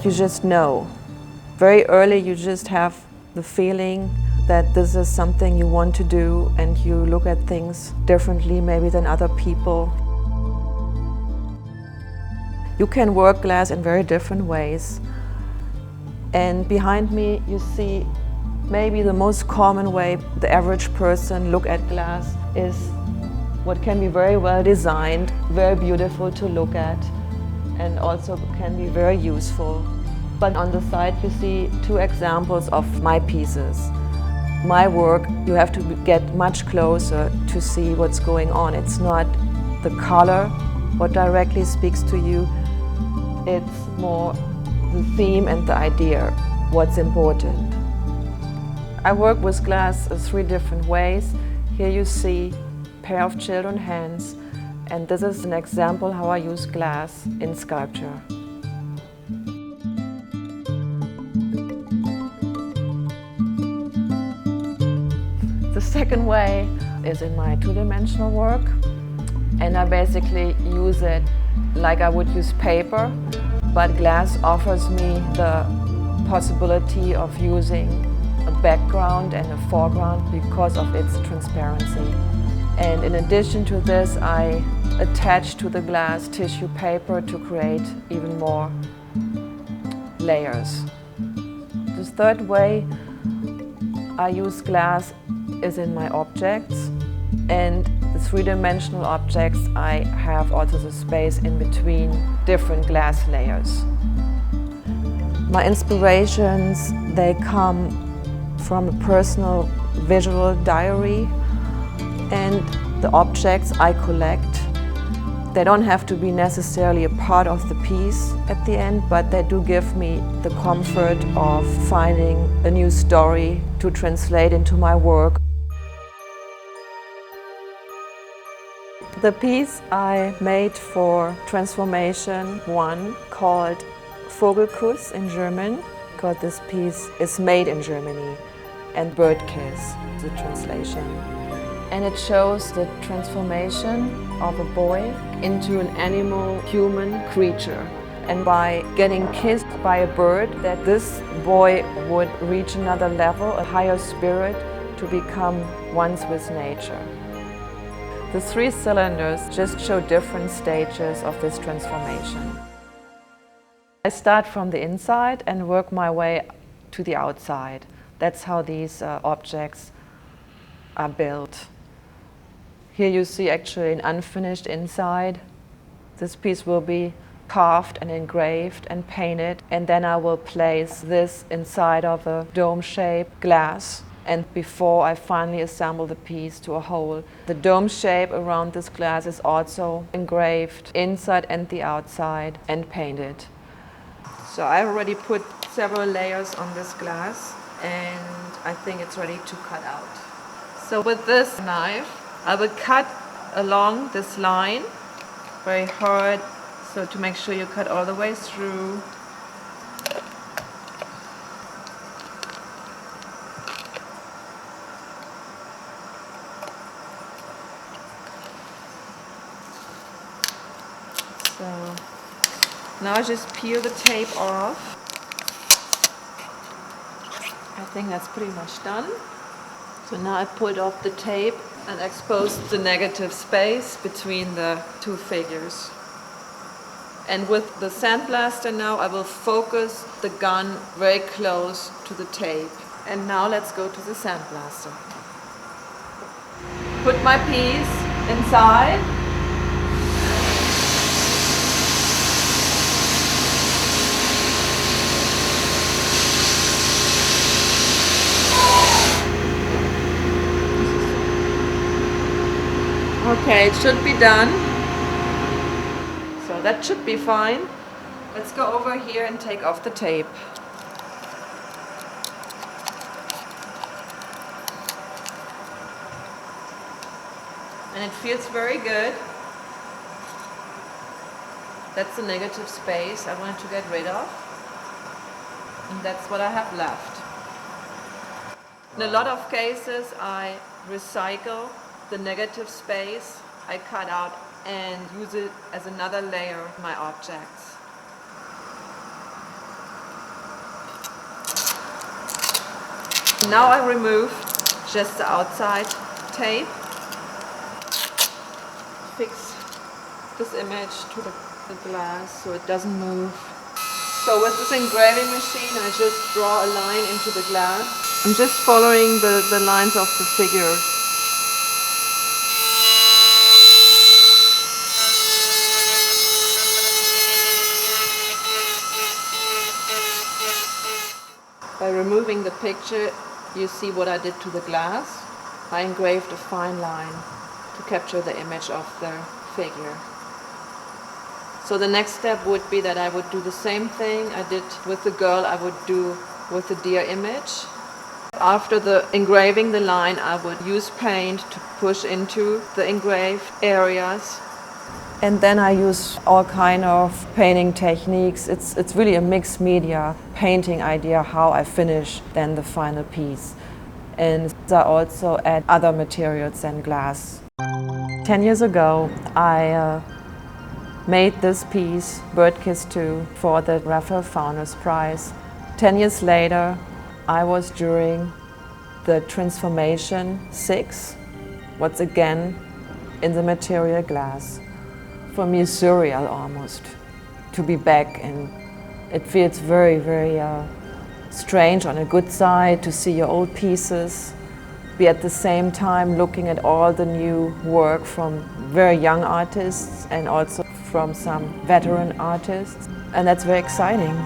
you just know. Very early you just have the feeling that this is something you want to do, and you look at things differently maybe than other people. You can work glass in very different ways. And behind me you see maybe the most common way the average person look at glass is what can be very well designed, very beautiful to look at, and also can be very useful. But on the side you see two examples of my pieces. My work, you have to get much closer to see what's going on. It's not the color what directly speaks to you, it's more the theme and the idea, what's important. I work with glass in 3 different ways. Here you see a pair of children's hands, and this is an example how I use glass in sculpture. The second way is in my 2-dimensional work, and I basically use it like I would use paper, but glass offers me the possibility of using a background and a foreground because of its transparency. And in addition to this, I attach to the glass tissue paper to create even more layers. The third way I use glass is in my objects, and the 3-dimensional objects I have also the space in between different glass layers. My inspirations, they come from a personal visual diary, and the objects I collect, they don't have to be necessarily a part of the piece at the end, but they do give me the comfort of finding a new story to translate into my work. The piece I made for Transformation 1 called Vogelkuss in German, because this piece is made in Germany, and Bird Kiss, the translation. And it shows the transformation of a boy into an animal, human creature. And by getting kissed by a bird, that this boy would reach another level, a higher spirit, to become one with nature. The 3 cylinders just show different stages of this transformation. I start from the inside and work my way to the outside. That's how these objects are built. Here you see actually an unfinished inside. This piece will be carved and engraved and painted, and then I will place this inside of a dome-shaped glass. And before I finally assemble the piece to a whole, the dome shape around this glass is also engraved inside and the outside and painted. So I already put several layers on this glass, and I think it's ready to cut out. So with this knife, I will cut along this line very hard, so to make sure you cut all the way through. So now I just peel the tape off. I think that's pretty much done. So now I pulled off the tape and exposed the negative space between the 2 figures. And with the sandblaster now I will focus the gun very close to the tape. And now let's go to the sandblaster. Put my piece inside. Okay, it should be done. So that should be fine. Let's go over here and take off the tape. And it feels very good. That's the negative space I wanted to get rid of. And that's what I have left. In a lot of cases I recycle the negative space I cut out and use it as another layer of my objects. Now I remove just the outside tape. Fix this image to the glass so it doesn't move. So with this engraving machine, I just draw a line into the glass. I'm just following the lines of the figures. By removing the picture, you see what I did to the glass. I engraved a fine line to capture the image of the figure. So the next step would be that I would do the same thing I did with the girl, I would do with the deer image. After engraving the line, I would use paint to push into the engraved areas. And then I use all kind of painting techniques. It's really a mixed media painting idea how I finish then the final piece. And I also add other materials than glass. 10 years ago, I made this piece, Birdkiss 2, for the Raphael Faunus Prize. 10 years later, I was during the Transformation 6, once again in the material glass. For me, it's surreal almost to be back, and it feels very, very strange on a good side to see your old pieces, be at the same time looking at all the new work from very young artists and also from some veteran artists, and that's very exciting.